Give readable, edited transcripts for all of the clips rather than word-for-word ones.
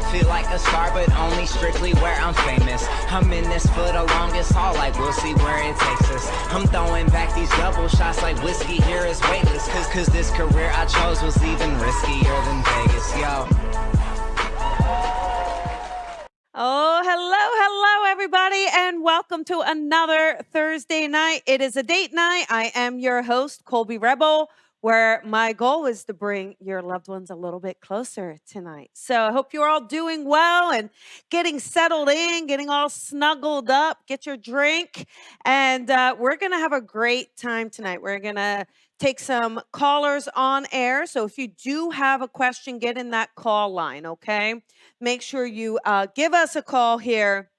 feel like a star, but only strictly where I'm famous. I'm in this for the longest haul, like we'll see where it takes us. I'm throwing back these double shots like whiskey here is weightless. Cause this career I chose was even riskier than Vegas, yo. Oh, hello, everybody, and welcome to another Thursday night. It is a date night. I am your host, Colby Rebel, where my goal is to bring your loved ones a little bit closer tonight. So I hope you're all doing well and getting settled in, getting all snuggled up. Get your drink, and we're going to have a great time tonight. We're going to take some callers on air. So if you do have a question, get in that call line, okay? Make sure you give us a call here.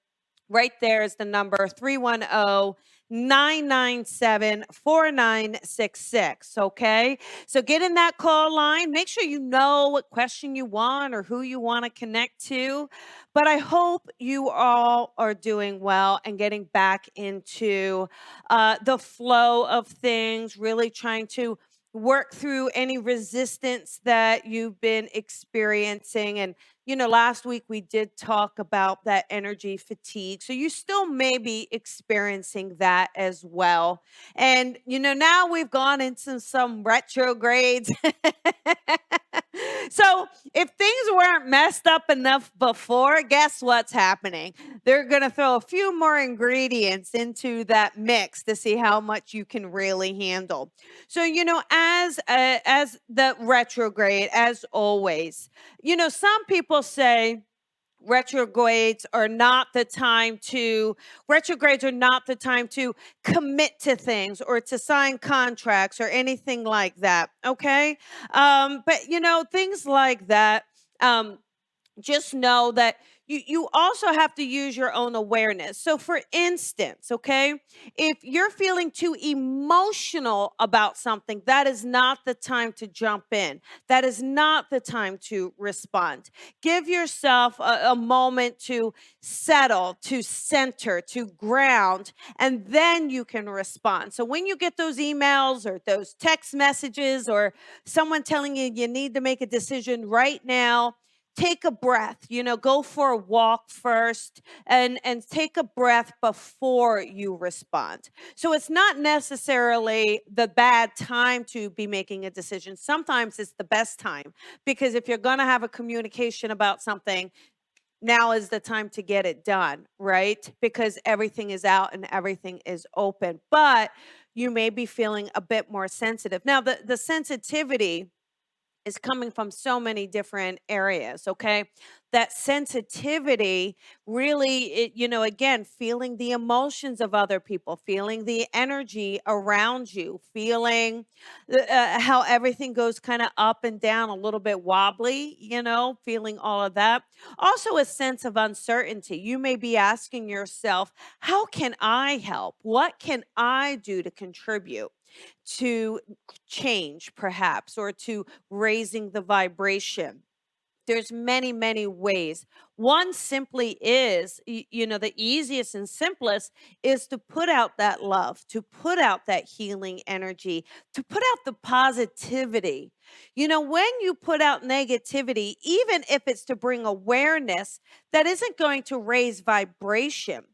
Right there is the number 310-997-4966. Okay. So get in that call line. Make sure you know what question you want or who you want to connect to. But I hope you all are doing well and getting back into the flow of things, really trying to work through any resistance that you've been experiencing. And last week we did talk about that energy fatigue. So you still may be experiencing that as well. And, now we've gone into some retrogrades. So if things weren't messed up enough before, guess what's happening? They're going to throw a few more ingredients into that mix to see how much you can really handle. So, as the retrograde, as always, some people say retrogrades are not the time to commit to things or to sign contracts or anything like that. Okay. But things like that, just know that you also have to use your own awareness. So for instance, okay, if you're feeling too emotional about something, that is not the time to jump in. That is not the time to respond. Give yourself a moment to settle, to center, to ground, and then you can respond. So when you get those emails or those text messages or someone telling you you need to make a decision right now, take a breath, go for a walk first and take a breath before you respond. So it's not necessarily the bad time to be making a decision. Sometimes it's the best time, because if you're going to have a communication about something, now is the time to get it done, right? Because everything is out and everything is open, but you may be feeling a bit more sensitive. Now, the sensitivity is coming from so many different areas, okay? That sensitivity really, again, feeling the emotions of other people, feeling the energy around you, feeling how everything goes kind of up and down, a little bit wobbly, feeling all of that. Also, a sense of uncertainty. You may be asking yourself, how can I help? What can I do to contribute to change, perhaps, or to raising the vibration? There's many ways. One simply is, the easiest and simplest is to put out that love, to put out that healing energy, to put out the positivity. When you put out negativity, even if it's to bring awareness, that isn't going to raise vibration.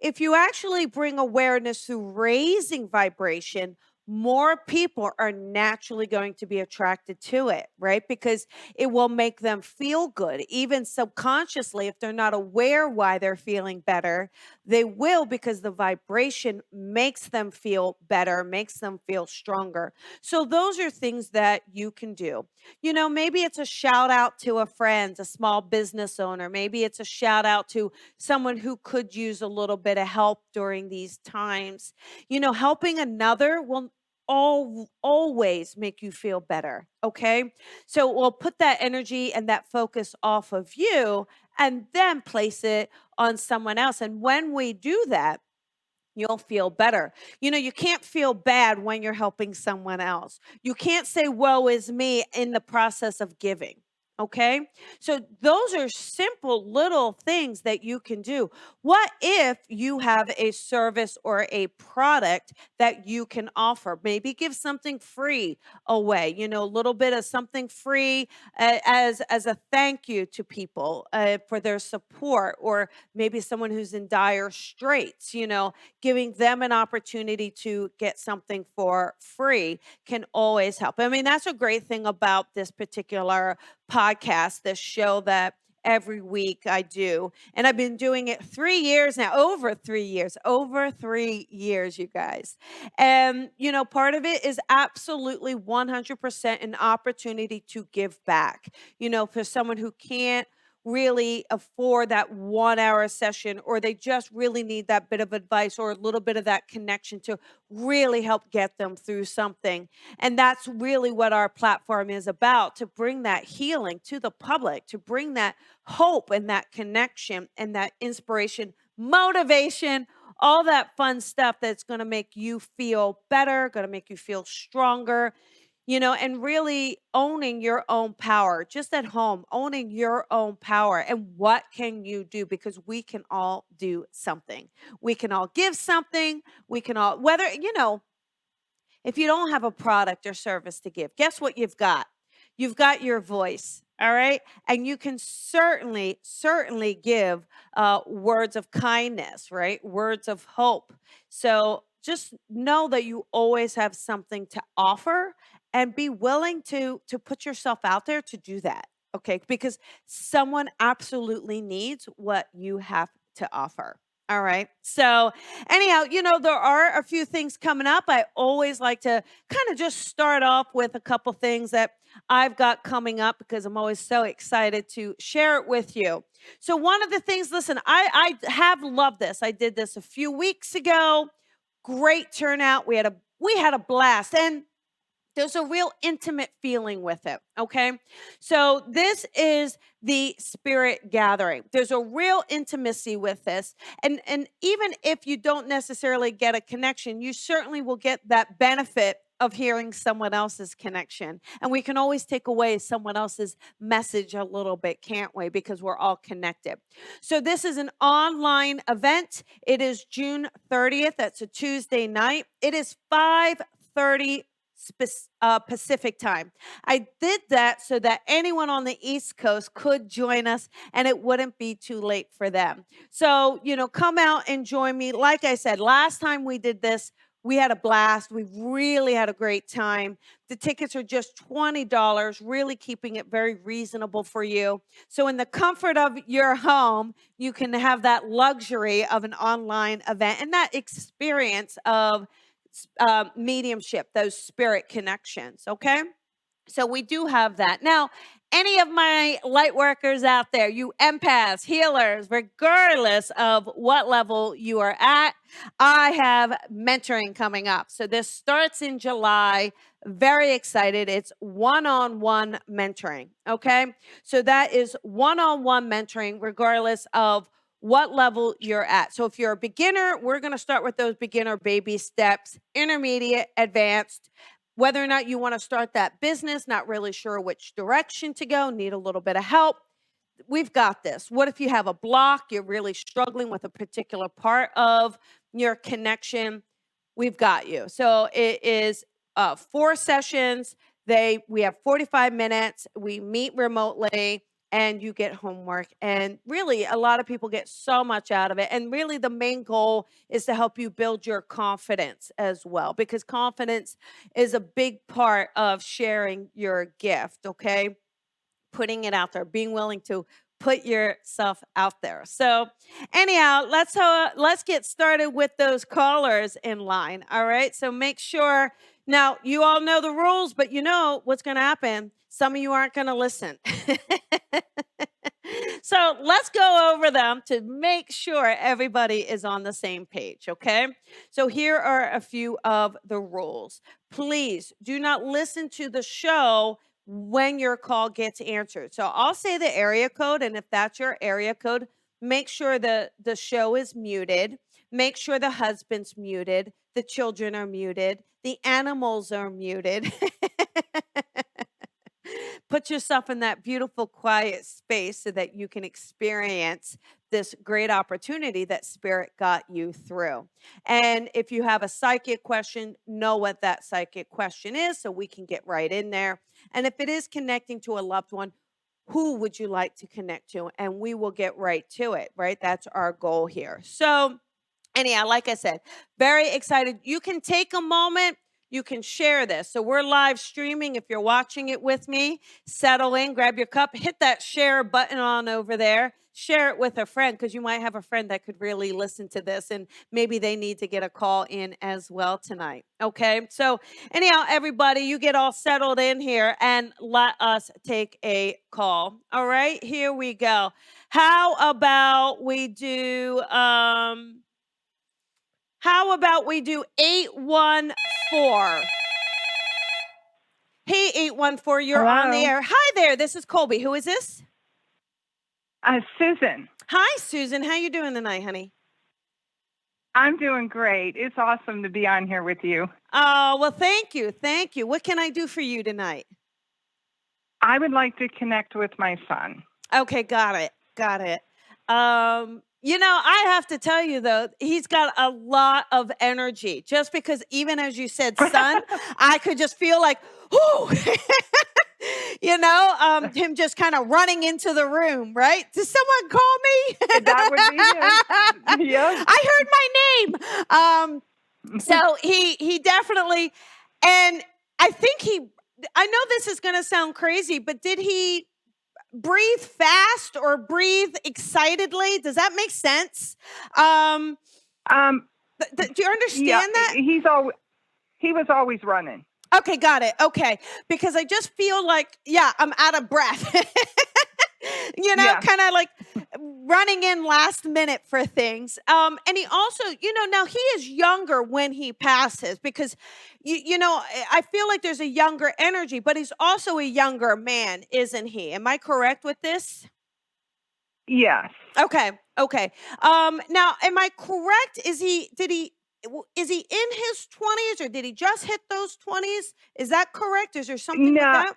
If you actually bring awareness through raising vibration, more people are naturally going to be attracted to it, right? Because it will make them feel good, even subconsciously. If they're not aware why they're feeling better, they will, because the vibration makes them feel better, makes them feel stronger. So those are things that you can do. Maybe it's a shout out to a friend, a small business owner. Maybe it's a shout out to someone who could use a little bit of help during these times. Helping another will always make you feel better. Okay. So we'll put that energy and that focus off of you and then place it on someone else. And when we do that, you'll feel better. You can't feel bad when you're helping someone else. You can't say, woe is me, in the process of giving. Okay. So those are simple little things that you can do. What if you have a service or a product that you can offer? Maybe give something free away, a little bit of something free as a thank you to people for their support, or maybe someone who's in dire straits, giving them an opportunity to get something for free can always help. I mean, that's a great thing about this particular podcast, this show that every week I do. And I've been doing it 3 years now, over 3 years, you guys. And, part of it is absolutely 100% an opportunity to give back, for someone who can't really afford that 1 hour session, or they just really need that bit of advice or a little bit of that connection to really help get them through something. And that's really what our platform is about, to bring that healing to the public, to bring that hope and that connection and that inspiration, motivation, all that fun stuff that's going to make you feel better, going to make you feel stronger, and really owning your own power, just at home, owning your own power. And what can you do? Because we can all do something. We can all give something. We can all, whether, if you don't have a product or service to give, guess what you've got? You've got your voice, all right? And you can certainly give words of kindness, right? Words of hope. So just know that you always have something to offer, and be willing to put yourself out there to do that, okay? Because someone absolutely needs what you have to offer. All right. So, anyhow, there are a few things coming up. I always like to kind of just start off with a couple things that I've got coming up, because I'm always so excited to share it with you. So, one of the things, listen, I have loved this. I did this a few weeks ago. Great turnout. We had a blast. And there's a real intimate feeling with it, okay? So this is the spirit gathering. There's a real intimacy with this. And even if you don't necessarily get a connection, you certainly will get that benefit of hearing someone else's connection. And we can always take away someone else's message a little bit, can't we? Because we're all connected. So this is an online event. It is June 30th. That's a Tuesday night. It is 5:30 Pacific time. I did that so that anyone on the East Coast could join us and it wouldn't be too late for them. So, come out and join me. Like I said, last time we did this, we had a blast. We really had a great time. The tickets are just $20, really keeping it very reasonable for you. So, in the comfort of your home, you can have that luxury of an online event and that experience of mediumship, those spirit connections. Okay. So we do have that. Now, any of my light workers out there, you empaths, healers, regardless of what level you are at, I have mentoring coming up. So this starts in July. Very excited. It's one-on-one mentoring. Okay. So that is one-on-one mentoring, regardless of what level you're at. So if you're a beginner, we're going to start with those beginner baby steps, intermediate, advanced. Whether or not you want to start that business, not really sure which direction to go, need a little bit of help, we've got this. What if you have a block, you're really struggling with a particular part of your connection? We've got you. So it is 4 sessions. We have 45 minutes. We meet remotely and you get homework. And really, a lot of people get so much out of it. And really, the main goal is to help you build your confidence as well, because confidence is a big part of sharing your gift, okay? Putting it out there, being willing to put yourself out there. So, anyhow, let's get started with those callers in line. All right. So make sure now you all know the rules, but you know what's going to happen. Some of you aren't going to listen. So let's go over them to make sure everybody is on the same page, okay? So here are a few of the rules. Please do not listen to the show when your call gets answered. So I'll say the area code, and if that's your area code, make sure the show is muted. Make sure the husband's muted, the children are muted, the animals are muted. put yourself in that beautiful, quiet space so that you can experience this great opportunity that Spirit got you through. And if you have a psychic question, know what that psychic question is so we can get right in there. And if it is connecting to a loved one, who would you like to connect to? And we will get right to it, right? That's our goal here. So, anyhow, like I said, very excited. You can take a moment. You can share this. So we're live streaming. If you're watching it with me, settle in, grab your cup, hit that share button on over there. Share it with a friend because you might have a friend that could really listen to this and maybe they need to get a call in as well tonight. Okay. So, anyhow, everybody, you get all settled in here and let us take a call. All right. Here we go. How about we do 814? Hey, 814, you're on the Hello. air. Hi there, this is Colby. Who is this? Susan. Hi, Susan. How you doing tonight, honey? I'm doing great. It's awesome to be on here with you. Oh, well, thank you. Thank you. What can I do for you tonight? I would like to connect with my son. Okay, got it. Got it. I have to tell you though, he's got a lot of energy. Just because even as you said, son, I could just feel like, whoo, him just kind of running into the room, right? Did someone call me? That would be him. Yes. I heard my name. So he definitely, and I think I know this is going to sound crazy, but did he breathe fast or breathe excitedly? Does that make sense? Do you understand that? He was always running. Okay, got it. Okay, because I just feel like, I'm out of breath. Kind of like running in last minute for things. And he also, now he is younger when he passes because, I feel like there's a younger energy, but he's also a younger man, isn't he? Am I correct with this? Yes. Okay. Now, am I correct? Is he in his 20s or did he just hit those 20s? Is that correct? Is there something with that?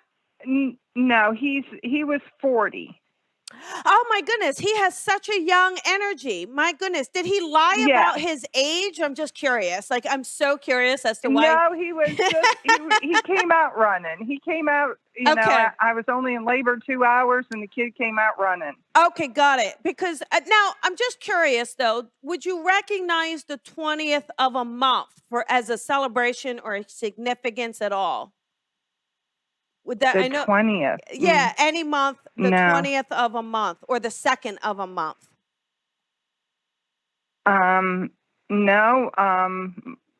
No, he was 40. Oh my goodness, he has such a young energy. My goodness, did he lie about his age? I'm just curious. Like, I'm so curious as to why. No, he was just, he came out running. He came out, I was only in labor 2 hours and the kid came out running. Okay, got it. Because now I'm just curious though, would you recognize the 20th of a month as a celebration or a significance at all? Would that, I know 20th. Yeah, any month, the 20th of a month or the 2nd of a month. No.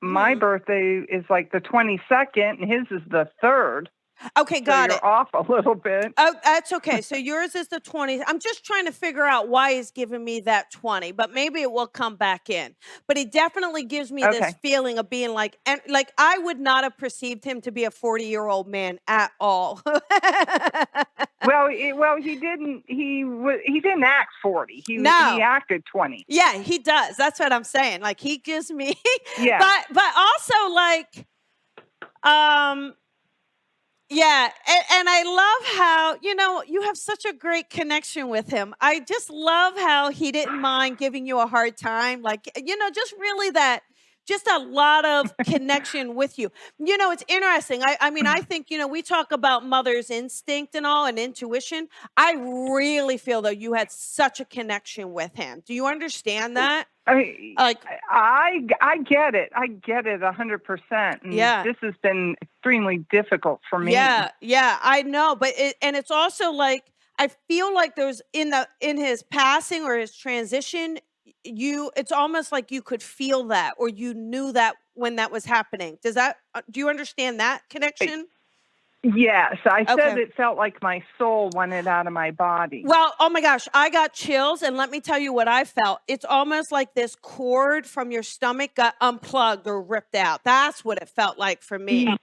My birthday is like the 22nd and his is the 3rd. Okay, got it. You're off a little bit. Oh, that's okay. So yours is the 20th. I'm just trying to figure out why he's giving me that 20, but maybe it will come back in. But he definitely gives me this feeling of being like, and like I would not have perceived him to be a 40-year-old man at all. Well, he didn't. He didn't act 40. He acted 20. Yeah, he does. That's what I'm saying. Like he gives me. Yeah. But also like, yeah, and I love how, you have such a great connection with him. I just love how he didn't mind giving you a hard time. Like, just really just a lot of connection with you. It's interesting. I mean, I think, we talk about mother's instinct and all and intuition. I really feel though you had such a connection with him. Do you understand that? I mean, I get it. I get it 100%. Yeah. This has been extremely difficult for me. Yeah, I know. But it's also like, I feel like there's in his passing or his transition, it's almost like you could feel that or you knew that when that was happening. Do you understand that connection? Yes, I said it felt like my soul wanted out of my body. Well, oh my gosh, I got chills, and let me tell you what I felt. It's almost like this cord from your stomach got unplugged or ripped out. That's what it felt like for me.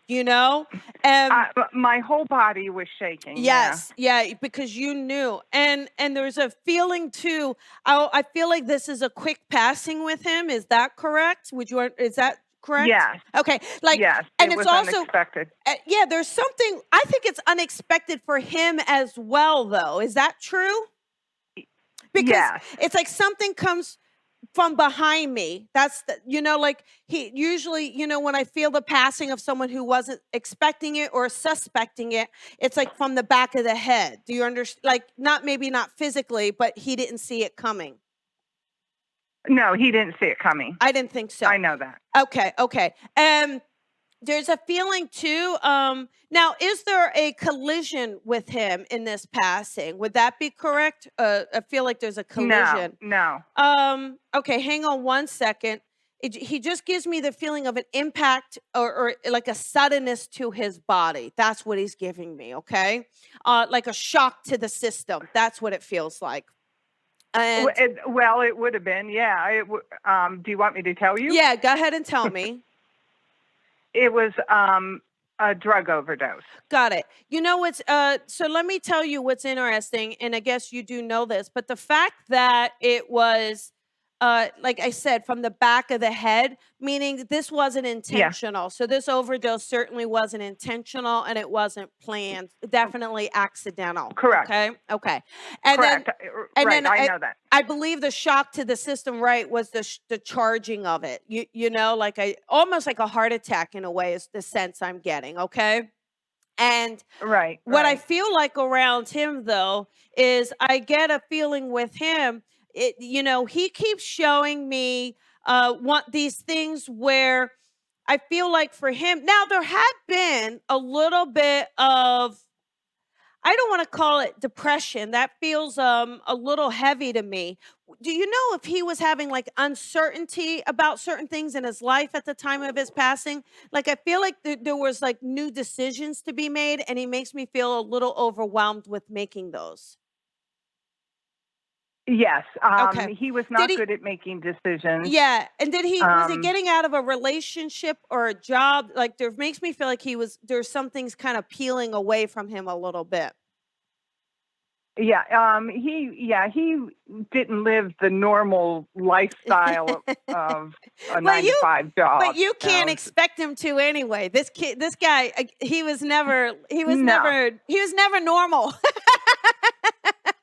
My whole body was shaking. Yes, yeah, because you knew, and there's a feeling too. I feel like this is a quick passing with him. Is that correct? Is that correct? Yes. Okay, like, Yes. and It it's was also, unexpected. yeah, there's something, I think it's unexpected for him as well, though. Is that true? Because Yes. it's like something comes from behind me. That's the, like he usually, when I feel the passing of someone who wasn't expecting it or suspecting it, it's like from the back of the head. Do you understand? Like, maybe not physically, but he didn't see it coming. No, he didn't see it coming. I didn't think so. I know that. Okay. There's a feeling too. Now, is there a collision with him in this passing? Would that be correct? I feel like there's a collision. No. Okay, hang on one second. He just gives me the feeling of an impact or like a suddenness to his body. That's what he's giving me. Okay, like a shock to the system. That's what it feels like. And Well, it would have been. Yeah. Do you want me to tell you? yeah, go ahead and tell me. It was a drug overdose. Got it. You know what's so let me tell you what's interesting, and I guess you do know this, but the fact that it was like I said, from the back of the head, meaning this wasn't intentional. Yeah. So this overdose certainly wasn't intentional and it wasn't planned. Definitely accidental. Correct. Okay. And correct. Then, right. I know that. I believe the shock to the system, right, was the charging of it. You know, like almost like a heart attack in a way is the sense I'm getting. Okay. And what I feel like around him, though, is I get a feeling with him. He keeps showing me these things where I feel like for him now there had been a little bit of, I don't want to call it depression. That feels a little heavy to me. Do you know if he was having like uncertainty about certain things in his life at the time of his passing? Like I feel like there was like new decisions to be made, and he makes me feel a little overwhelmed with making those. Yes. Okay. He was not good at making decisions. Yeah. And was he getting out of a relationship or a job? Like makes me feel like there's some things kind of peeling away from him a little bit. Yeah. He didn't live the normal lifestyle of a 9-to-5 job. But you can't expect him to anyway. This guy, he was never normal.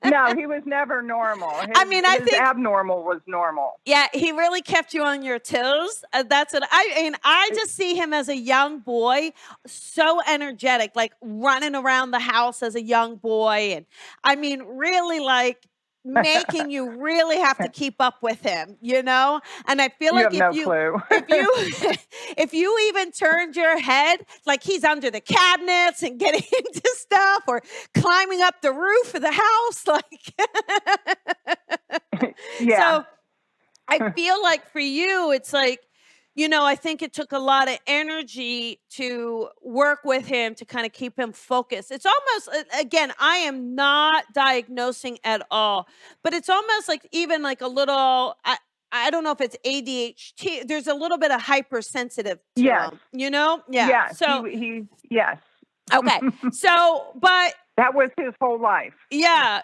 No, he was never normal. His abnormal was normal. Yeah, he really kept you on your toes. That's what I just see him as a young boy, so energetic, like running around the house as a young boy. And really like making you really have to keep up with him, And I feel like if you even turned your head, like he's under the cabinets and getting into stuff or climbing up the roof of the house, like yeah. So I feel like for you, it's like, I think it took a lot of energy to work with him to kind of keep him focused. It's almost, again, I am not diagnosing at all, but it's almost like even like a little, I don't know if it's ADHD. There's a little bit of hypersensitive to him, Yeah. Yeah. So yes. Okay. So, but that was his whole life. Yeah.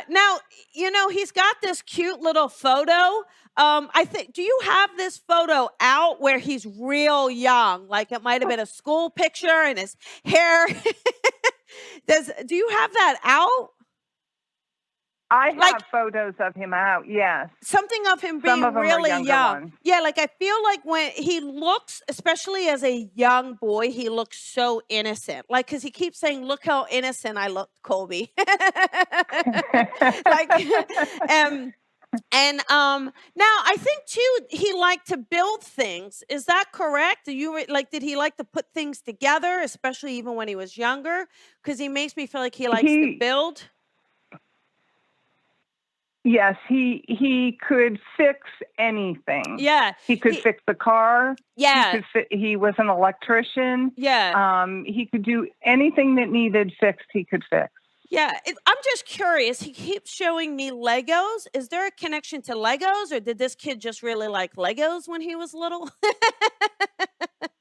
Now, he's got this cute little photo. I think, do you have this photo out where he's real young? Like it might have been a school picture and his hair. Do you have that out? I have photos of him out, yes. Something of him being really young. Ones. Yeah, like I feel like when he looks, especially as a young boy, he looks so innocent. Like, because he keeps saying, look how innocent I look, Colby. Now I think too, he liked to build things. Is that correct? Did he like to put things together, especially even when he was younger? Because he makes me feel like he likes to build. Yes, he could fix anything. Yeah. He could fix the car. Yeah. He was an electrician. Yeah. He could do anything that needed fixed, he could fix. Yeah. I'm just curious. He keeps showing me Legos. Is there a connection to Legos, or did this kid just really like Legos when he was little?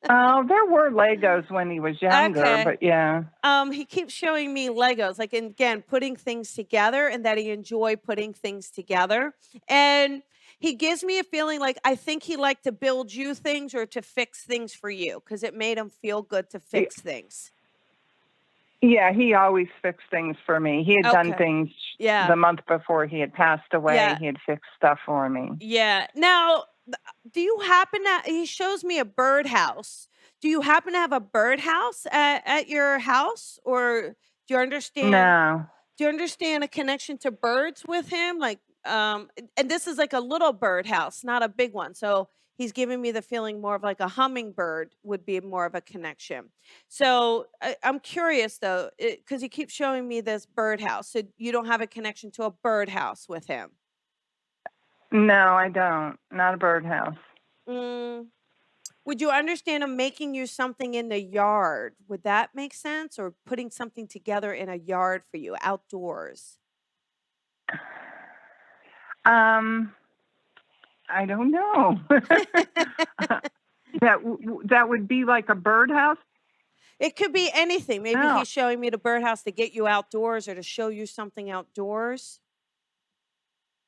There were Legos when he was younger, but yeah. He keeps showing me Legos, like, again, putting things together, and that he enjoyed putting things together. And he gives me a feeling like I think he liked to build you things or to fix things for you because it made him feel good to fix things. Yeah, he always fixed things for me. He had done things the month before he had passed away. Yeah. He had fixed stuff for me. Yeah. Now, do you happen to, he shows me a birdhouse. Do you happen to have a birdhouse at your house, or do you understand? No. Do you understand a connection to birds with him? Like, and this is like a little birdhouse, not a big one. So he's giving me the feeling more of like a hummingbird would be more of a connection. So I'm curious though, because he keeps showing me this birdhouse. So you don't have a connection to a birdhouse with him? No, I don't. Not a birdhouse. Would you understand him making you something in the yard? Would that make sense? Or putting something together in a yard for you outdoors? I don't know. That would be like a birdhouse? It could be anything. Maybe he's showing me the birdhouse to get you outdoors or to show you something outdoors.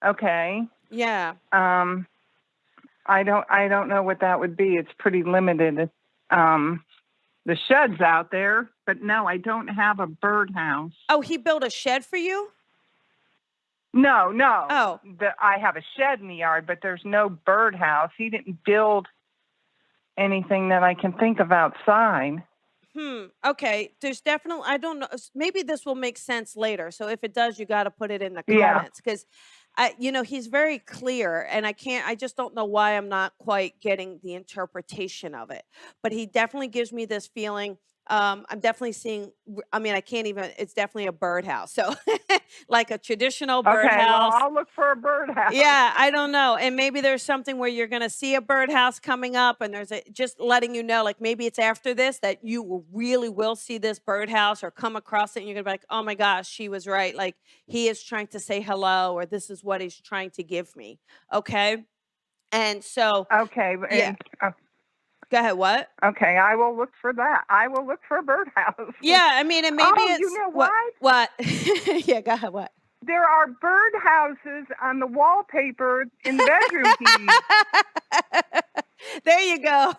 Okay. Yeah. I don't know what that would be. It's pretty limited. The shed's out there, but no, I don't have a birdhouse. Oh, he built a shed for you? No. Oh. I have a shed in the yard, but there's no birdhouse. He didn't build anything that I can think of outside. Okay. There's definitely, I don't know. Maybe this will make sense later. So if it does, you got to put it in the comments because he's very clear and I just don't know why I'm not quite getting the interpretation of it, but he definitely gives me this feeling. I'm definitely seeing, I can't even, it's definitely a birdhouse. So like a traditional birdhouse. Okay, well, I'll look for a birdhouse. Yeah, I don't know. And maybe there's something where you're going to see a birdhouse coming up and there's just letting you know, like maybe it's after this that you really will see this birdhouse or come across it and you're going to be like, oh my gosh, she was right. Like he is trying to say hello or this is what he's trying to give me. Okay. And so. Okay. Yeah. Go ahead. What? Okay, I will look for that. I will look for a birdhouse. Yeah, and maybe it's. You know what? What? Yeah, go ahead. What? There are birdhouses on the wallpaper in the bedroom. There you go.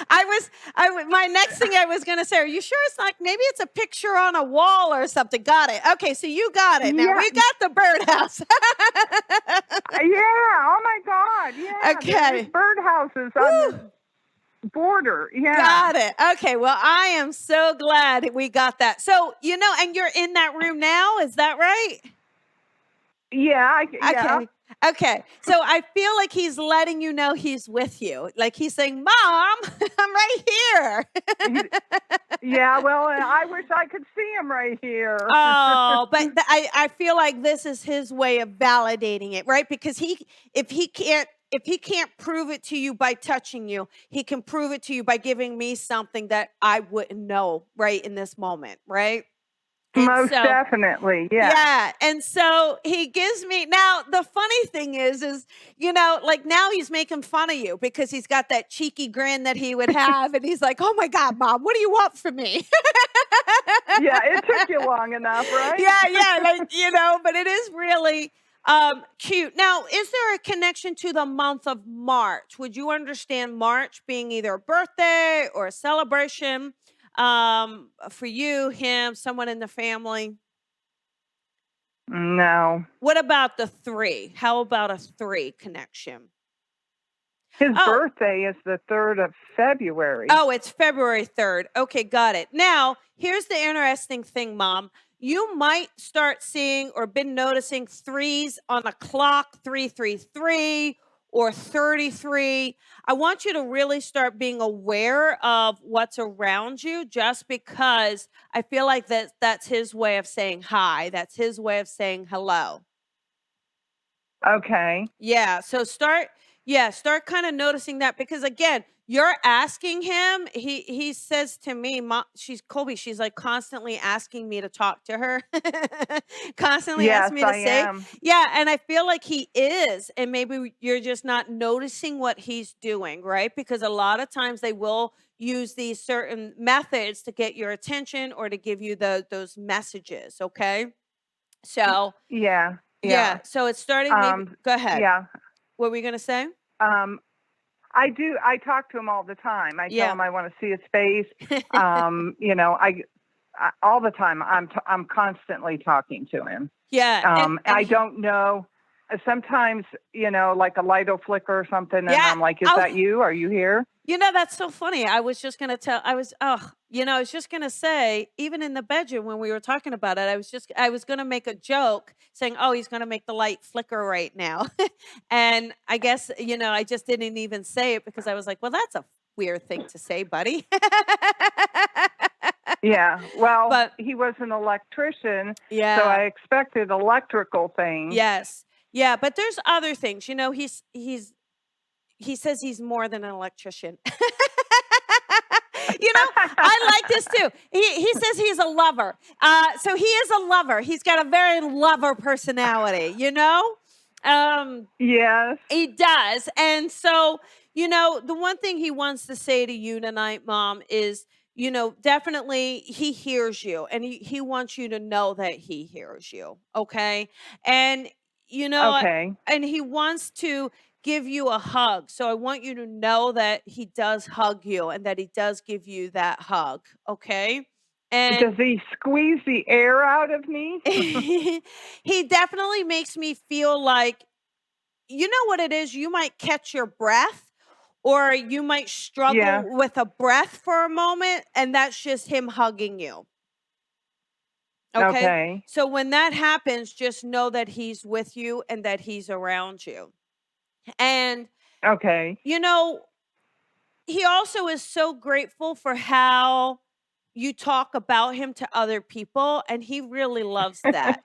My next thing I was going to say, are you sure it's like, maybe it's a picture on a wall or something? Got it. Okay, so you got it. Now we got the birdhouse. Yeah, oh my God. Yeah, okay. Birdhouses on the border. Yeah. Got it. Okay, well, I am so glad we got that. So, and you're in that room now, is that right? Yeah. Okay. So I feel like he's letting you know he's with you. Like he's saying, Mom, I'm right here. Yeah, well, I wish I could see him right here. Oh, but I feel like this is his way of validating it, right? Because if he can't prove it to you by touching you, he can prove it to you by giving me something that I wouldn't know right in this moment, right? Most definitely, yeah. Yeah, and so he gives me, now the funny thing is like now he's making fun of you because he's got that cheeky grin that he would have and he's like, oh my God, Mom, what do you want from me? Yeah, it took you long enough, right? Yeah, but it is really cute. Now, is there a connection to the month of March? Would you understand March being either a birthday or a celebration? For you, him, someone in the family? No. What about the 3? How about a 3 connection? His birthday is the 3rd of February. Oh, it's February 3rd. Okay, got it. Now, here's the interesting thing, Mom. You might start seeing or been noticing 3s on a clock, 333 or 33. I want you to really start being aware of what's around you just because I feel like that's his way of saying hi. That's his way of saying hello. Okay. Yeah. So start kind of noticing that because again, you're asking him, he says to me, Mom, Colby, she's like constantly asking me to talk to her. Constantly asking me to say. Yeah, and I feel like he is, and maybe you're just not noticing what he's doing, right? Because a lot of times they will use these certain methods to get your attention or to give you those messages, okay? So Yeah. so it's starting. Go ahead. Yeah. What were you gonna say? Um, I do. I talk to him all the time. I tell Yeah. him I want to see his face. You know, I all the time. I'm constantly talking to him. Yeah, and I he don't know. Sometimes, you know, like a light will flicker or something, and yeah. I'm like, "Is Oh, that you? Are you here?" that's so funny. I was just gonna tell I was oh, I was just gonna say, even in the bedroom when we were talking about it, I was gonna make a joke saying, "Oh, he's gonna make the light flicker right now." And I guess, I just didn't even say it because I was like, "Well, that's a weird thing to say, buddy." Yeah. Well, But he was an electrician, so yeah. I expected electrical things. Yes. Yeah, but there's other things. He says he's more than an electrician. I like this too. He says he's a lover. So he is a lover. He's got a very lover personality, Yes. He does. And so, the one thing he wants to say to you tonight, Mom, is, definitely he hears you and he wants you to know that he hears you. Okay. And, you know, Okay. and he wants to give you a hug. So I want you to know that he does hug you and that he does give you that hug. Okay. And Does he squeeze the air out of me? he definitely makes me feel like, you know what it is? You might catch your breath or you might Yeah. struggle with a breath for a moment, and that's just him hugging you. Okay. Okay. So when that happens, just know that he's with you and that he's around you. And, Okay. you know, he also is so grateful for how you talk about him to other people, and he really loves that.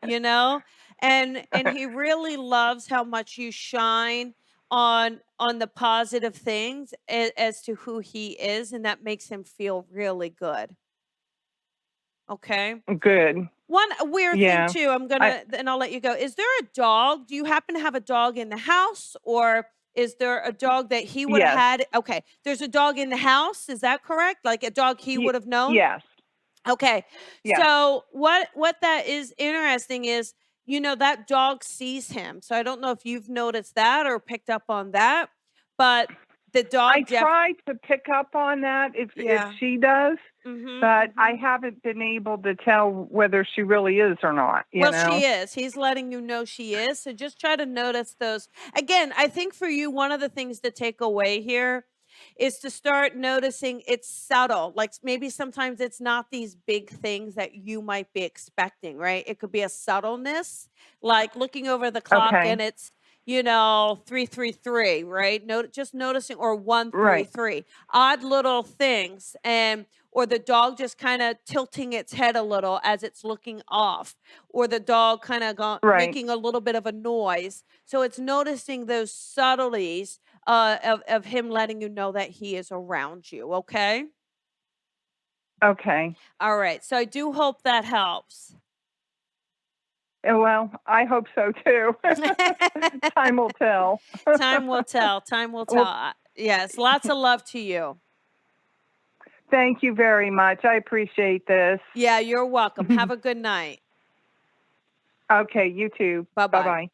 And he really loves how much you shine on the positive things as to who he is, and that makes him feel really good. Okay. Good. One weird thing Yeah. too, I then I'll let you go. Is there a dog? Do you happen to have a dog in the house, or is there a dog that he would have yes. had? Okay, there's a dog in the house. Is that correct? Like a dog he would have known? Yes. Okay. Yes. So what that is interesting is, that dog sees him. So I don't know if you've noticed that or picked up on that, but the I dog try to pick up on that if yeah. she does, Mhm. but I Mhm. haven't been able to tell whether she really is or not, you Well, she know? is. He's letting you know she is. So just try to notice those. Again, I think for you, one of the things to take away here is to start noticing it's subtle. Like maybe sometimes it's not these big things that you might be expecting, right? It could be a subtleness, like looking over the clock Okay. and it's, 333, right? Just noticing, or Right. 133, odd little things. Or the dog just kind of tilting its head a little as it's looking off, or the dog kind of Right. making a little bit of a noise. So it's noticing those subtleties of him letting you know that he is around you. Okay. Okay. All right. So I do hope that helps. Well, I hope so too. Time will tell. Time will tell. Time will tell. Well, Yes. Lots of love to you. thank you very much. I appreciate this. Yeah. You're welcome. Have a good night. Okay, you too. Bye Bye bye.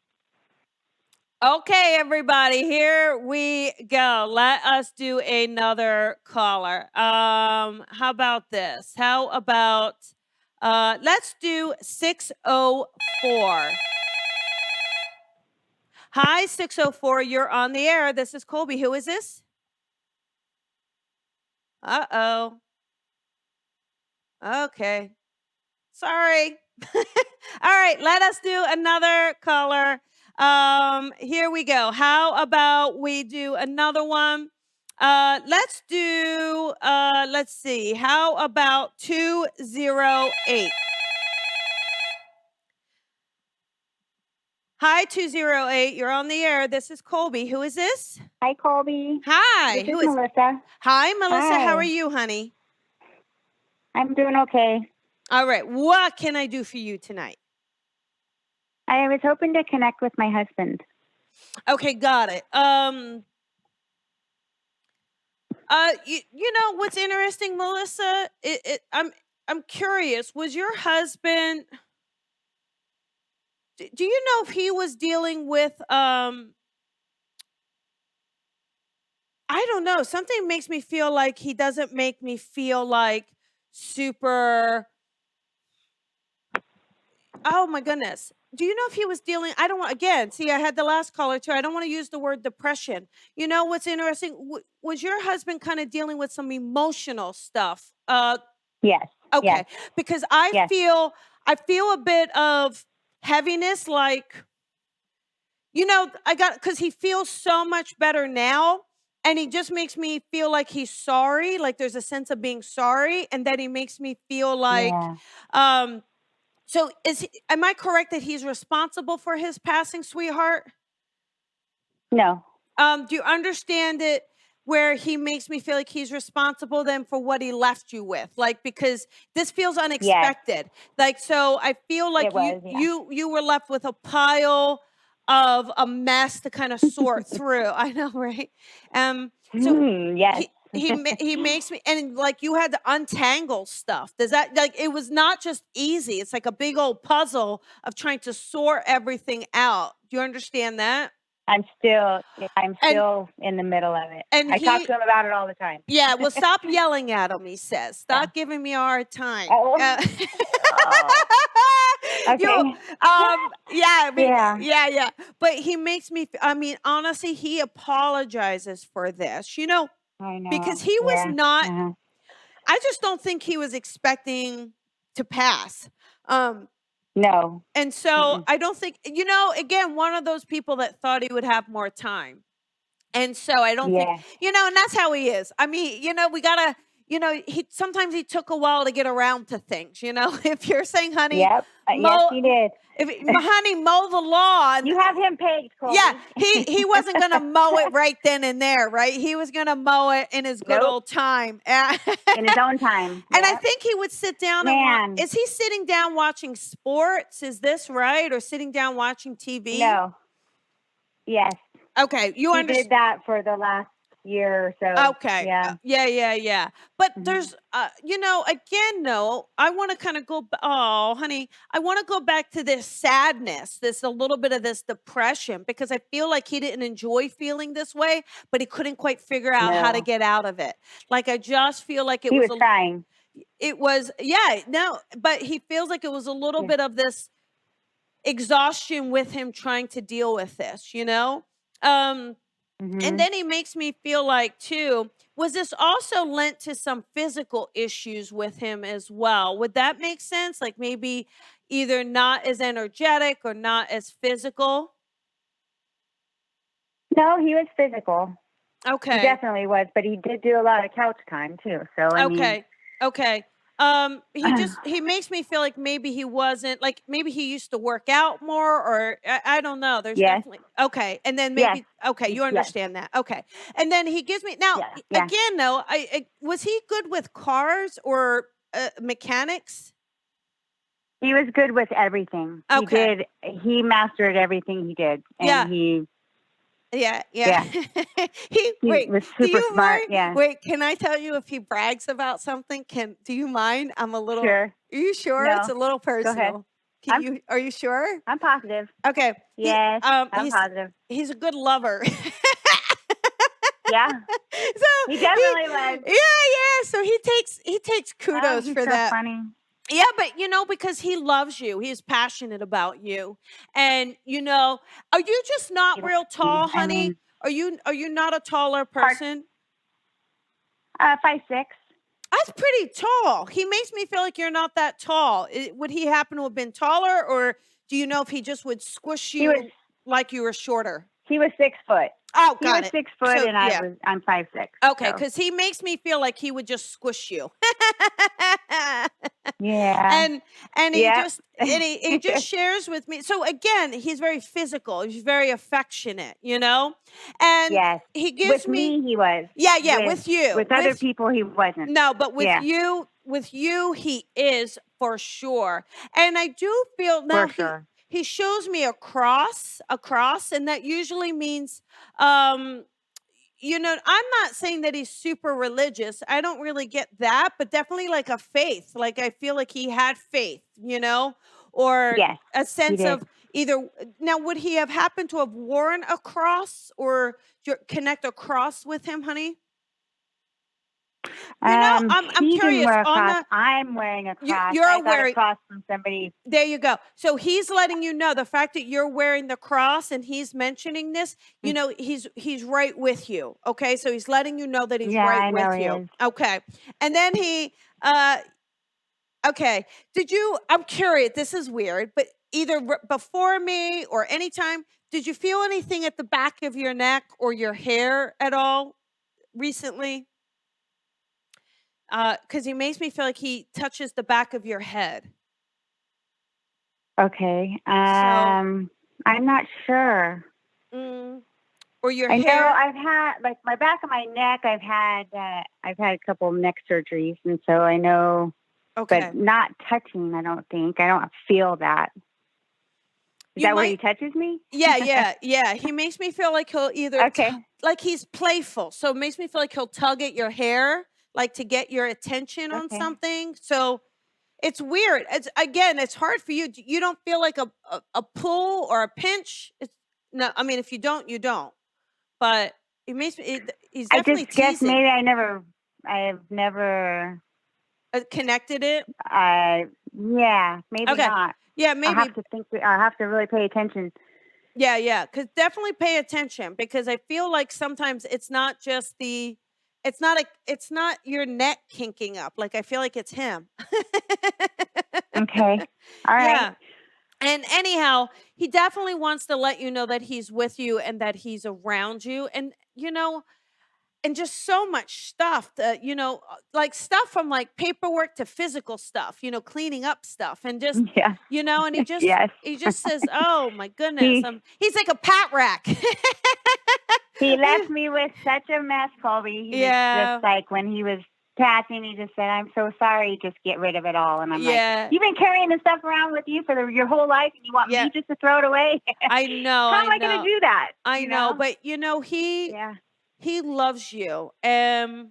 bye. Okay, everybody, here we go. Let us do another caller. How about this? How about let's do 604. Hi, 604. You're on the air. This is Colby. Who is this? Uh-oh. Okay. Sorry. All right, let us do another caller. Here we go. How about we do another one? Let's see. How about 208? Hi, 208. You're on the air. This is Colby. Who is this? Hi, Colby. Hi. This is Who is Melissa. Hi, Melissa. How are Hi. you, honey? I'm doing okay. All right. What can I do for you tonight? I was hoping to connect with my husband. Okay, got it. You know what's interesting, Melissa? I'm curious. Was your husband? Do you know if he was dealing with I don't know. Something makes me feel like he doesn't make me feel like super. Oh my goodness. Do you know if he was dealing? I don't want, again, see, I had the last caller too. I don't want to use the word depression. You know what's interesting? Was your husband kind of dealing with some emotional stuff? Yes. Okay. Yes. Because Yes. I feel a bit of heaviness, like, because he feels so much better now. And he just makes me feel like he's sorry. Like there's a sense of being sorry. And then he makes me feel like, Yeah. um, so am I correct that he's responsible for his passing, sweetheart? No. Do you understand it where he makes me feel like he's responsible then for what he left you with? Like, because this feels Yes. unexpected. Like, so I feel like It was. Yeah. you were left with a pile of a mess to kind of sort through. I know, right? So Yes. he makes me, and like you had to untangle stuff. Does that, like, it was not just easy. It's like a big old puzzle of trying to sort everything out. Do you understand that? I'm And still in the middle of it. and I talk he to him about it all the time. Yeah, well, stop yelling at him, he says. Yeah. Stop giving me a hard time. Oh. Oh. You, Okay. yeah, I mean, Yeah. yeah. But he makes me, I mean, honestly, he apologizes for this, I know. because he was Yeah. not, Uh-huh. I just don't think he was expecting to pass. No. And so Mm-mm. I don't think, again, one of those people that thought he would have more time. And so I don't think, Yeah. and that's how he is. I mean, we gotta, sometimes he took a while to get around to things, if you're saying, honey, Yep. Yes, he did. honey, mow the lawn. You have him pegged, Colby. Yeah, he wasn't gonna mow it right then and there, right? He was gonna mow it in his good Nope. old time. In his own time. And I Yep. think he would sit down Man. is he sitting down watching sports? Is this right? Or sitting down watching TV? No. Yes. Okay, you He understand. did that for the last year or so. Okay. Yeah. Yeah. But Mhm. there's, again, no, I want to kind of go, oh, honey, I want to go back to this sadness, a little bit of this depression, because I feel like he didn't enjoy feeling this way, but he couldn't quite figure out how to No. get out of it. Like, I just feel like He was trying. it was, yeah, no, but he feels like it was a little Yeah. bit of this exhaustion with him trying to deal with this, And Mhm. then he makes me feel like, too, was this also lent to some physical issues with him as well? Would that make sense? Like maybe either not as energetic or not as physical? No, he was physical. He Okay. definitely was, but he did do a lot of couch time too. So I mean, Okay. He makes me feel like maybe he wasn't, like maybe he used to work out more, or I don't know. There's Yes. definitely, okay. And then Yes. maybe, okay, you Yes. understand that. Okay. And then he gives me, now, Yeah. again, though, was he good with cars or mechanics? He was good with everything. Okay. He mastered everything he did. And Yeah. he Yeah. He Wait, was do super you smart. mind? Yeah. Wait, can I tell you if he brags about something? Do you mind? I'm a little, Sure. are you sure? No. It's a little Go ahead. personal. Are you sure? I'm positive. Okay. Yes. I'm He's positive. he's a good lover. Yeah. So He definitely was. Yeah. So he takes kudos He's for so that. funny. Yeah, but because he loves you. He is passionate about you. And are you just not He real loves me. tall, I honey? mean, Are you not a taller person? 5'6". That's pretty tall. He makes me feel like you're not that tall. Would he happen to have been taller, or do you know if he just would squish you like you were shorter? He was 6 foot. Oh, He got was it. 6 foot, So, and yeah. I'm 5'6". Okay, so. because he makes me feel like he would just squish you. Yeah. And he Yep. just he just shares with me. So again, he's very physical. He's very affectionate, And Yes. he gives With me, he was. Yeah, with you. With other people, he wasn't. No, but with Yeah. you, he is for sure. And I do feel now For sure. he shows me a cross, and that usually means I'm not saying that he's super religious. I don't really get that, but definitely like a faith. Like I feel like he had faith, or Yes, a sense did. of either now, would he have happened to have worn a cross or connect a cross with him, honey? I'm He didn't curious wear a on cross. the I'm wearing a cross. you're I got a wearing. cross from somebody. There you go. So he's letting you know the fact that you're wearing the cross and he's mentioning this, he's right with you. Okay. So he's letting you know that he's Yeah, right I know with he you. is. Okay. And then okay. I'm curious. This is weird, but either before me or anytime, did you feel anything at the back of your neck or your hair at all recently? Because he makes me feel like he touches the back of your head. Okay. So, I'm not sure. or your I know hair. I've had like my back of my neck. I've had a couple of neck surgeries, and so I know. Okay. But not touching. I don't think. I don't feel that. Is that where he touches me? Yeah. He makes me feel like he'll either like he's playful. So it makes me feel like he'll tug at your hair, like to get your attention on something. So it's weird. It's hard for you. You don't feel like a pull or a pinch. No, I mean, if you don't, you don't. But it makes me. He's definitely I just guess teasing. maybe I have never connected it. Yeah, maybe not. Yeah, maybe. I have to really pay attention. Yeah. Because definitely pay attention, because I feel like sometimes it's not just it's not your neck kinking up. Like I feel like it's him. Okay. All right. Yeah. And anyhow, he definitely wants to let you know that he's with you and that he's around you. And and just so much stuff that, like stuff from like paperwork to physical stuff, cleaning up stuff and just, and he just, he just says, oh my goodness, he's like a pat rack. He left me with such a mess, Colby. He was just like, when he was patching, he just said, I'm so sorry, just get rid of it all. And I'm like, you've been carrying this stuff around with you for your whole life and you want me just to throw it away? I know. How am I going to do that? I know. But he loves you. I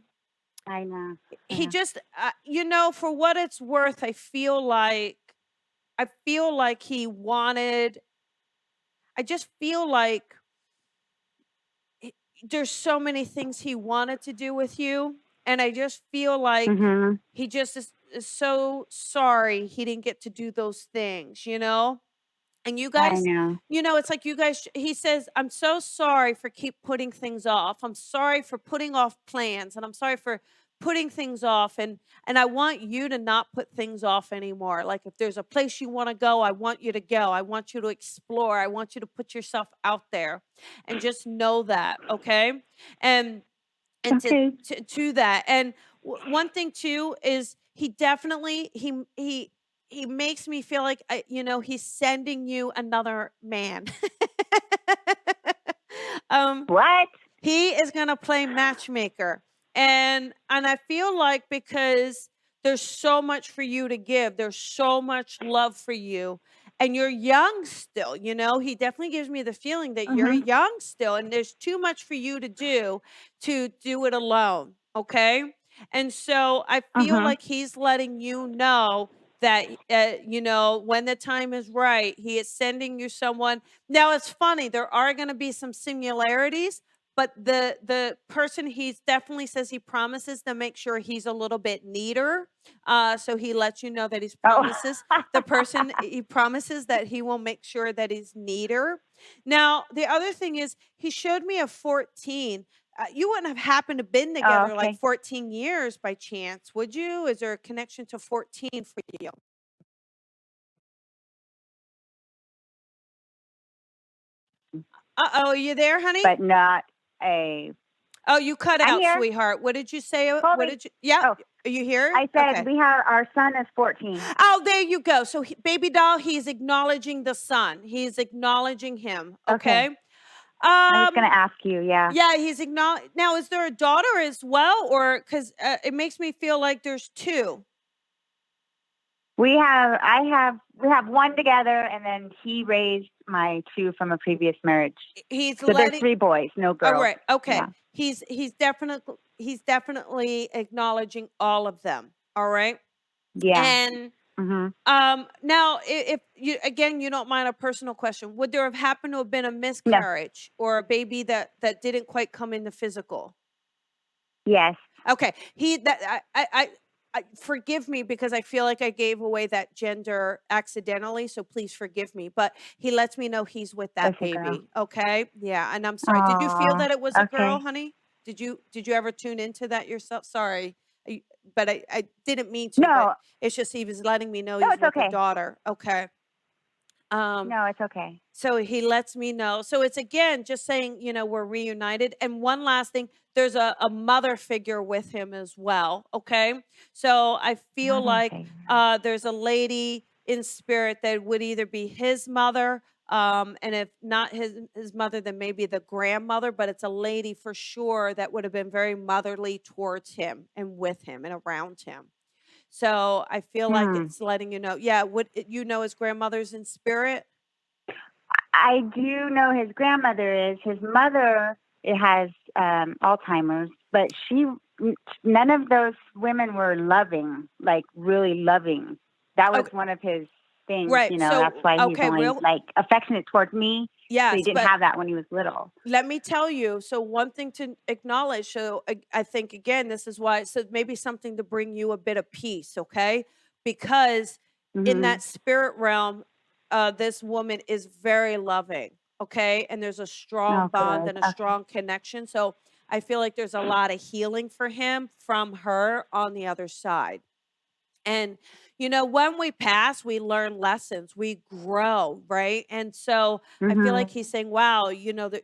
know. He just, for what it's worth, I feel like he wanted, I just feel like there's so many things he wanted to do with you. And I just feel like he just is so sorry he didn't get to do those things, And you guys, it's like you guys, he says, I'm so sorry for keep putting things off. I'm sorry for putting off plans, and I'm sorry for putting things off. And I want you to not put things off anymore. Like if there's a place you want to go, I want you to go. I want you to explore. I want you to put yourself out there and just know that. Okay. And to that. And one thing too, is he definitely, he makes me feel like, he's sending you another man. What? He is going to play matchmaker. And I feel like because there's so much for you to give, there's so much love for you, and you're young still, he definitely gives me the feeling that you're young still, and there's too much for you to do it alone. Okay. And so I feel like he's letting you know that, when the time is right, he is sending you someone. Now, it's funny. There are going to be some similarities, but the person, he definitely says he promises to make sure he's a little bit neater. So he lets you know that he promises the person, he promises that he will make sure that he's neater. Now, the other thing is, he showed me a 14. You wouldn't have happened to been together like 14 years by chance, would you? Is there a connection to 14 for you? Uh-oh, you there, honey? But not a... Oh, you cut out, here. Sweetheart. What did you say? Colby. What did you? Yeah. Oh. Are you here? I said our son is 14. Oh, there you go. So baby doll, he's acknowledging the son. He's acknowledging him. Okay. I was going to ask you. Yeah. Yeah, he's acknowledging. Now, is there a daughter as well, or because it makes me feel like there's two? We have one together, and then he raised my two from a previous marriage. There's 3 boys, no girls. Oh, right. Okay. Yeah. He's definitely acknowledging all of them. All right. Yeah. And Now, if you, again, you don't mind a personal question, would there have happened to have been a No. miscarriage or a baby that didn't quite come in the physical? Yes. Okay. Forgive me because I feel like I gave away that gender accidentally, so please forgive me. But he lets me know he's with that It's a girl. baby. Okay. Yeah. And I'm sorry. Did you feel that it was a girl, Okay. honey? Did you ever tune into that yourself? Sorry. But I didn't mean to, but No. it's just he was letting me know No, he's it's with a okay. daughter. Okay. No, it's okay. So he lets me know. So it's again just saying, we're reunited. And one last thing, there's a mother figure with him as well. Okay. So I feel Mother like figure. there's a lady in spirit that would either be his mother, and if not his mother, then maybe the grandmother, but it's a lady for sure that would have been very motherly towards him and with him and around him. So I feel like it's letting you know. Yeah, would you know his grandmother's in spirit? I do know his grandmother is. His mother has Alzheimer's, but none of those women were loving, like really loving. That was Okay. one of his things, Right. So that's why he's only like affectionate towards me. So he yes, didn't but have that when he was little. let me tell you. So one thing to acknowledge. So I think again, this is why. So maybe something to bring you a bit of peace. Okay, because in that spirit realm, this woman is very loving. Okay, and there's a strong Oh, bond good. and a strong connection. So I feel like there's a lot of healing for him from her on the other side. And, when we pass, we learn lessons, we grow, right? And so I feel like he's saying, wow,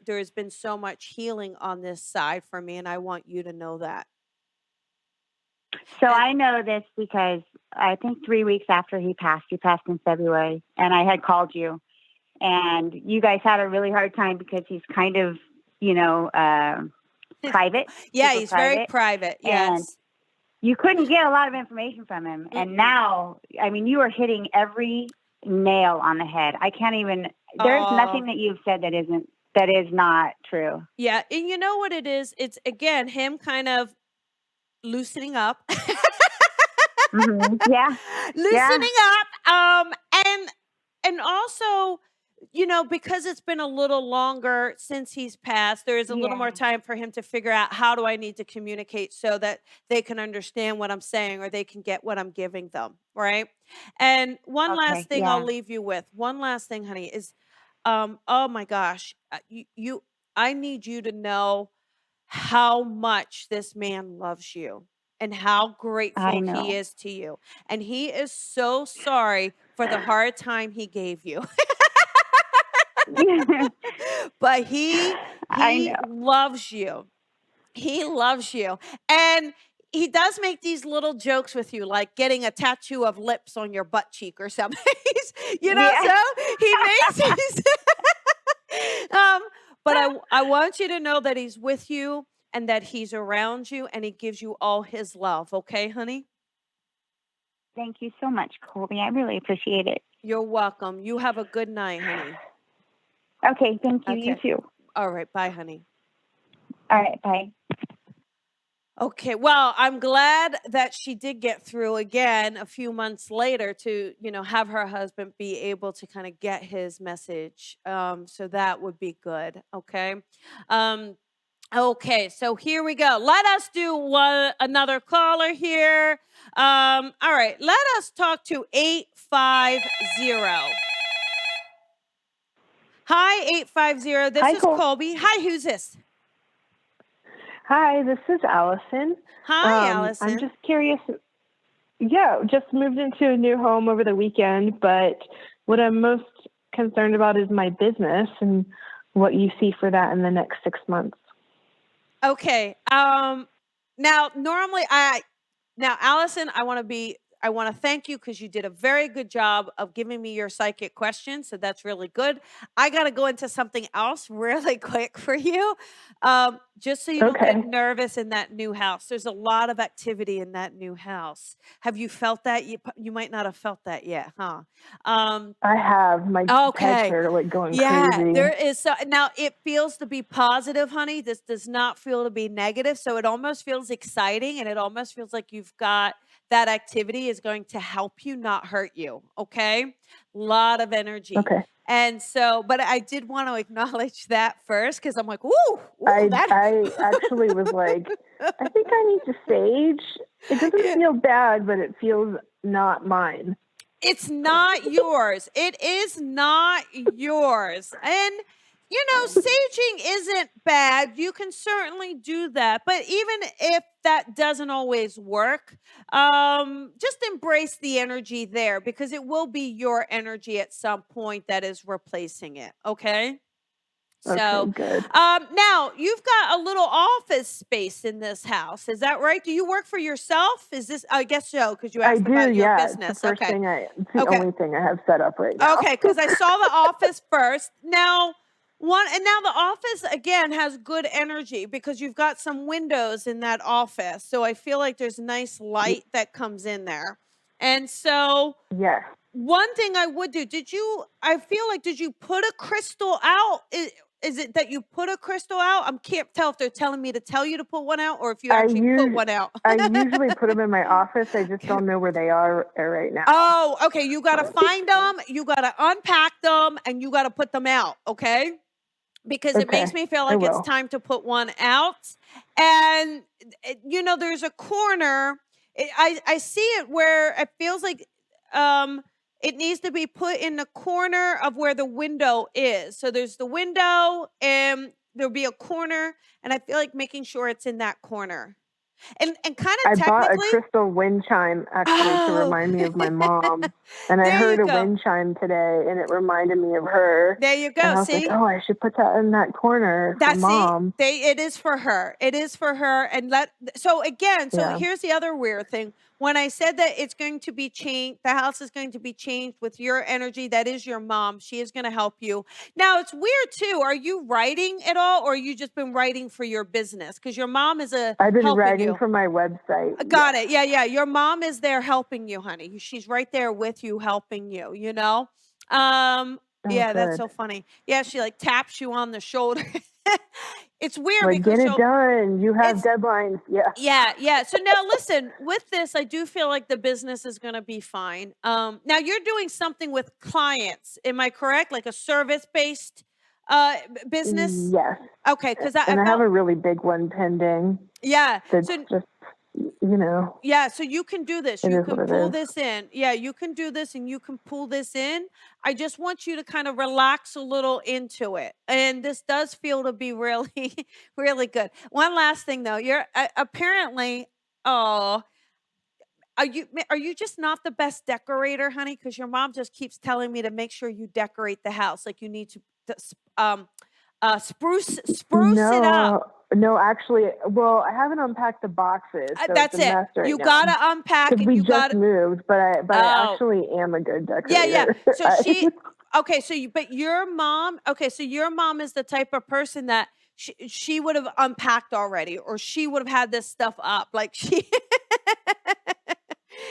there has been so much healing on this side for me. And I want you to know that. So I know this because I think 3 weeks after he passed in February, and I had called you, and you guys had a really hard time because he's kind of, private. Yeah, super he's very private. And Yes. you couldn't get a lot of information from him. And now, I mean, you are hitting every nail on the head. I can't even, there's nothing that you've said that is not true. Yeah. And you know what it is? It's again, him kind of loosening up. Yeah. Loosening up. And also, because it's been a little longer since he's passed, there is a little more time for him to figure out how do I need to communicate so that they can understand what I'm saying or they can get what I'm giving them, right? And one last thing I'll leave you with. One last thing, honey, is oh my gosh, I need you to know how much this man loves you and how grateful he is to you. And he is so sorry for the hard time he gave you. But he loves you. He loves you. And he does make these little jokes with you, like getting a tattoo of lips on your butt cheek or something. So he makes these. But I want you to know that he's with you and that he's around you and he gives you all his love. Okay, honey? Thank you so much, Colby. I really appreciate it. You're welcome. You have a good night, honey. Okay, thank you. Okay. You too. All right. Bye, honey. All right, bye. Okay, well, I'm glad that she did get through again a few months later to, have her husband be able to kind of get his message. So that would be good. Okay. Okay, so here we go. Let us do another caller here. All right, let us talk to 850. Hi, 850. This is Colby. Hi, who's this? Hi, this is Allison. Hi, Allison. I'm just curious. Yeah, just moved into a new home over the weekend, but what I'm most concerned about is my business and what you see for that in the next 6 months. Okay. Now normally Allison, I want to thank you because you did a very good job of giving me your psychic questions. So that's really good. I got to go into something else really quick for you. Just so you don't Okay. get nervous in that new house. There's a lot of activity in that new house. Have you felt that? You might not have felt that yet, huh? I have. My pets Okay. are like going Yeah, crazy. there is now it feels to be positive, honey. This does not feel to be negative. So it almost feels exciting and it almost feels like you've got that activity is going to help you, not hurt you. Okay. Lot of energy. Okay. And so, but I did want to acknowledge that first because I'm like, ooh, I actually was like, I think I need to sage. It doesn't feel bad, but it feels not mine. It's not yours. It is not yours. And, saging isn't bad. You can certainly do that. But even if that doesn't always work, just embrace the energy there because it will be your energy at some point that is replacing it. Okay. So, good. now you've got a little office space in this house. Is that right? Do you work for yourself? Is this? I guess so, because you asked about your business. It's the first thing it's the only thing I have set up right now. Okay, because I saw the office first. Now the office again has good energy because you've got some windows in that office. So I feel like there's nice light that comes in there. And so yes. One thing I would do, did you put a crystal out? Is it that you put a crystal out? I can't tell if they're telling me to tell you to put one out or if you actually put one out. I usually put them in my office. I just don't know where they are right now. Oh, okay. You got to find them. You got to unpack them and you got to put them out. Okay. Because it makes me feel like it's time to put one out. And, there's a corner. I see it where it feels like, it needs to be put in the corner of where the window is. So there's the window and there'll be a corner. And I feel like making sure it's in that corner. And kind of I bought a crystal wind chime actually to remind me of my mom. And I heard a wind chime today and it reminded me of her. There you go. And I was like, I should put that in that corner for mom. It is for her. It is for her. And here's the other weird thing. When I said that it's going to be changed, the house is going to be changed with your energy. That is your mom. She is going to help you. Now, it's weird, too. Are you writing at all or you just been writing for your business? Because your mom is I've been writing for my website. Got it. Yeah. Your mom is there helping you, honey. She's right there with you, helping you, That's so funny. Yeah, she taps you on the shoulder. It's weird because get it done. You have deadlines. Yeah. Yeah. So now listen, with this, I do feel like the business is going to be fine. Now you're doing something with clients. Am I correct? Like a service-based business? Yes. Okay. Because I have a really big one pending. Yeah. That's just, Yeah, so you can do this. You can pull this in. Yeah, you can do this and you can pull this in. I just want you to kind of relax a little into it. And this does feel to be really, really good. One last thing though, you're apparently, are you just not the best decorator, honey? Because your mom just keeps telling me to make sure you decorate the house. Like you need to spruce it up. No, actually, I haven't unpacked the boxes. So that's it. You gotta unpack. And we just moved, but I actually am a good decorator. Yeah. So but your mom. Okay, so your mom is the type of person that she would have unpacked already, or she would have had this stuff up, like she.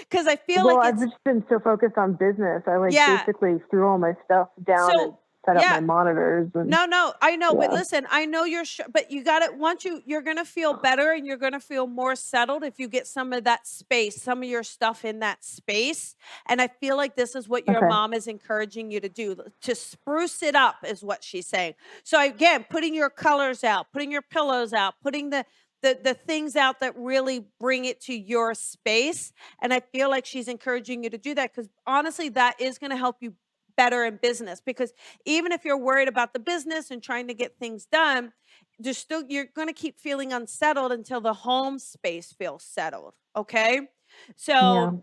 Because I feel I've just been so focused on business. I basically threw all my stuff down. And set up my monitors. And, no, I know, but listen, I know but you got it. You're going to feel better and you're going to feel more settled if you get some of that space, some of your stuff in that space. And I feel like this is what your mom is encouraging you to do, to spruce it up is what she's saying. So again, putting your colors out, putting your pillows out, putting the things out that really bring it to your space. And I feel like she's encouraging you to do that because honestly, that is going to help you better in business, because even if you're worried about the business and trying to get things done, you're going to keep feeling unsettled until the home space feels settled. Okay. So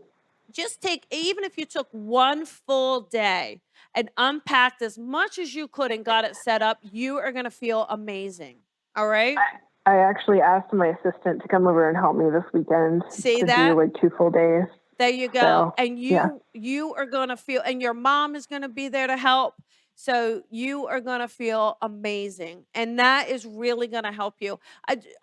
just even if you took one full day and unpacked as much as you could and got it set up, you are going to feel amazing. All right. I actually asked my assistant to come over and help me this weekend. Do like 2 full days. There you go. So, and you are going to feel, and your mom is going to be there to help. So you are going to feel amazing. And that is really going to help you.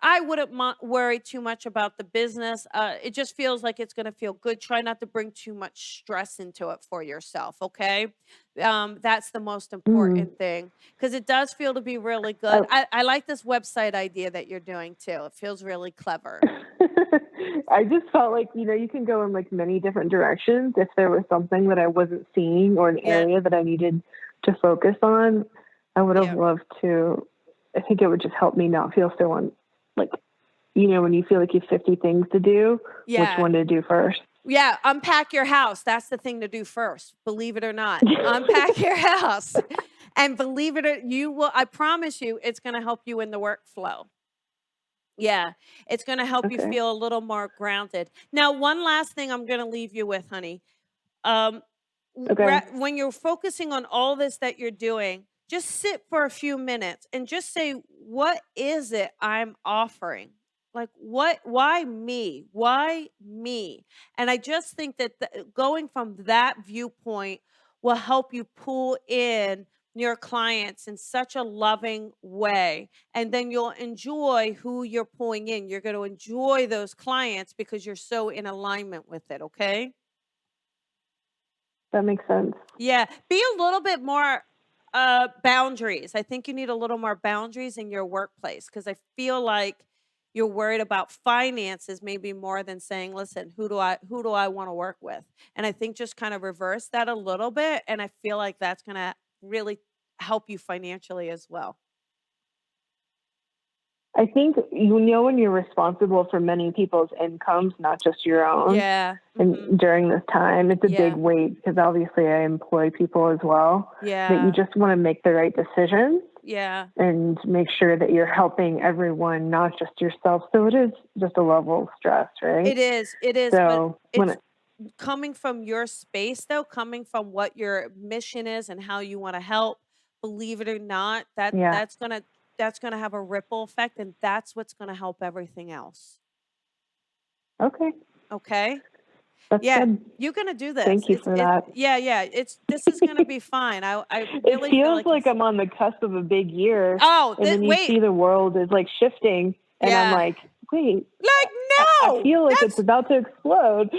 I wouldn't worry too much about the business. It just feels like it's going to feel good. Try not to bring too much stress into it for yourself. Okay. That's the most important thing, because it does feel to be really good. I like this website idea that you're doing too. It feels really clever. I just felt like, you can go in like many different directions. If there was something that I wasn't seeing or an area that I needed to focus on, I would have loved to. I think it would just help me not feel so when you feel like you have 50 things to do, which one to do first. Yeah, unpack your house. That's the thing to do first, believe it or not. Unpack your house. And believe it or you will, I promise you, it's going to help you in the workflow. Yeah, it's going to help you feel a little more grounded. Now, one last thing I'm going to leave you with, honey. When you're focusing on all this that you're doing, just sit for a few minutes and just say, what is it I'm offering? Like, why me? Why me? And I just think that going from that viewpoint will help you pull in your clients in such a loving way. And then you'll enjoy who you're pulling in. You're going to enjoy those clients because you're so in alignment with it. Okay. That makes sense. Yeah. Be a little bit more boundaries. I think you need a little more boundaries in your workplace, because I feel like you're worried about finances maybe more than saying, listen, who do I want to work with? And I think just kind of reverse that a little bit. And I feel like that's going to really help you financially as well. I think when you're responsible for many people's incomes, not just your own. Yeah. And during this time, it's a big weight, because obviously I employ people as well. Yeah. That you just want to make the right decisions. Yeah. And make sure that you're helping everyone, not just yourself. So it is just a level of stress, right? It is. So but it's coming from your space, though, coming from what your mission is and how you want to help, believe it or not, that's gonna have a ripple effect, and that's what's gonna help everything else. Okay. That's good. You're gonna do this. Thank you for that. Yeah. This is gonna be fine. I really it feels feel like I'm on the cusp of a big year. Oh, and then you see the world is like shifting, and I'm like, wait, no, I feel like it's about to explode.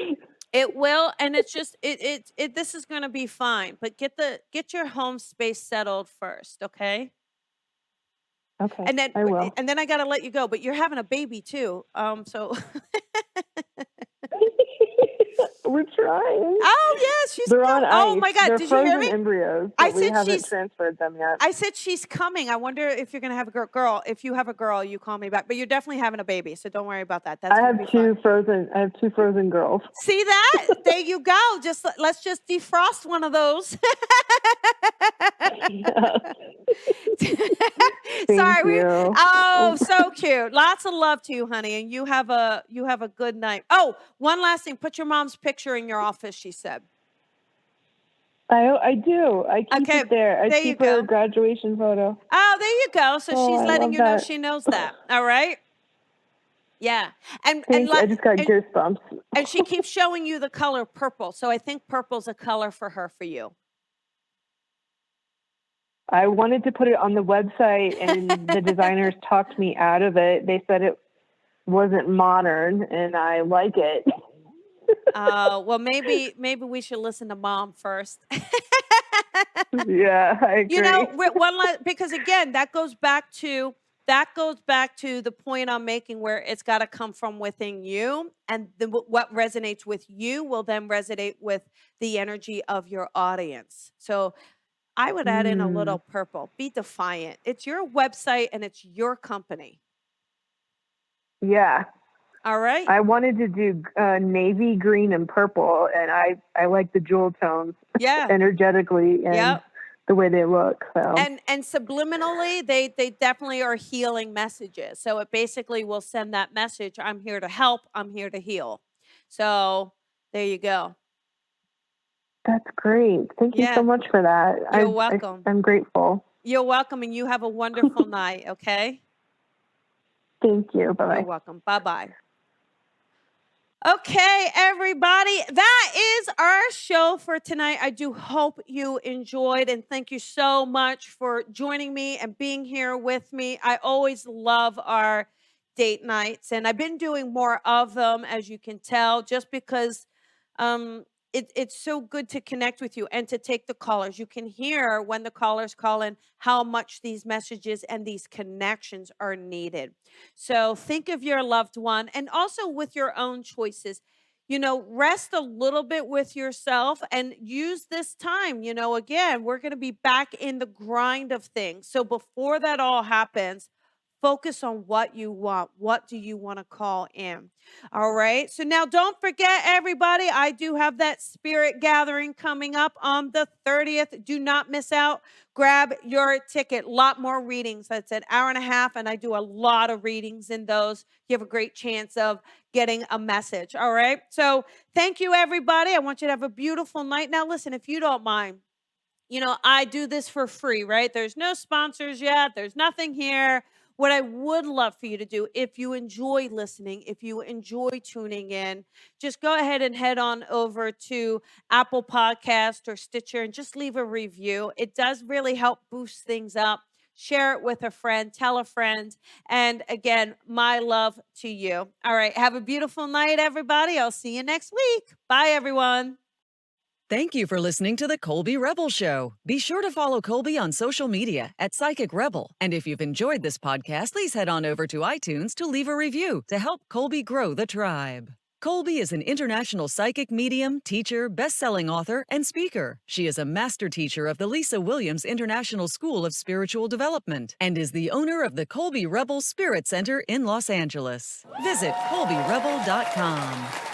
It will, and it's just this is gonna be fine. But get your home space settled first, okay? Okay, And then I will. And then I gotta let you go. But you're having a baby too, so. We're trying. Oh yes, she's They're on ice. Oh my God, They're did you hear me? embryos, but we haven't transferred them yet. I said she's coming. I wonder if you're gonna have a girl. If you have a girl, you call me back. But you're definitely having a baby, so don't worry about that. That's I have two frozen girls. See that? There you go. Let's just defrost one of those. Sorry. Oh, so cute. Lots of love to you, honey, and you have a good night. Oh, one last thing. Put your mom's picture in your office, she said. I do. I keep it there. I keep her graduation photo. Oh, there you go. So she's letting you know she knows that. All right. Yeah. And I just got goosebumps. And she keeps showing you the color purple. So I think purple's a color for you. I wanted to put it on the website, and the designers talked me out of it. They said it wasn't modern, and I like it. Well, maybe we should listen to Mom first. Yeah, I agree. Because again, that goes back to the point I'm making, where it's got to come from within you, and what resonates with you will then resonate with the energy of your audience. So I would add in a little purple. Be defiant. It's your website and it's your company. Yeah. All right. I wanted to do navy, green, and purple, and I like the jewel tones. Yeah. Energetically and the way they look. So. And subliminally, they definitely are healing messages. So it basically will send that message: I'm here to help. I'm here to heal. So there you go. That's great. Thank you so much for that. You're welcome. I'm grateful. You're welcome, and you have a wonderful night, okay? Thank you. Bye-bye. You're welcome. Bye-bye. Okay, everybody, that is our show for tonight. I do hope you enjoyed, and thank you so much for joining me and being here with me. I always love our date nights, and I've been doing more of them, as you can tell, just because um, it's so good to connect with you and to take the callers. You can hear when the callers call in how much these messages and these connections are needed. So think of your loved one and also with your own choices. Rest a little bit with yourself and use this time. Again, we're going to be back in the grind of things. So before that all happens, focus on what you want. What do you want to call in? All right. So now don't forget, everybody, I do have that spirit gathering coming up on the 30th. Do not miss out. Grab your ticket. A lot more readings. That's an hour and a half, and I do a lot of readings in those. You have a great chance of getting a message. All right. So thank you, everybody. I want you to have a beautiful night. Now, listen, if you don't mind, I do this for free, right? There's no sponsors yet. There's nothing here. What I would love for you to do, if you enjoy listening, if you enjoy tuning in, just go ahead and head on over to Apple Podcast or Stitcher and just leave a review. It does really help boost things up. Share it with a friend, tell a friend. And again, my love to you. All right. Have a beautiful night, everybody. I'll see you next week. Bye, everyone. Thank you for listening to the Colby Rebel Show. Be sure to follow Colby on social media at Psychic Rebel. And if you've enjoyed this podcast, please head on over to iTunes to leave a review to help Colby grow the tribe. Colby is an international psychic medium, teacher, best-selling author, and speaker. She is a master teacher of the Lisa Williams International School of Spiritual Development and is the owner of the Colby Rebel Spirit Center in Los Angeles. Visit colbyrebel.com.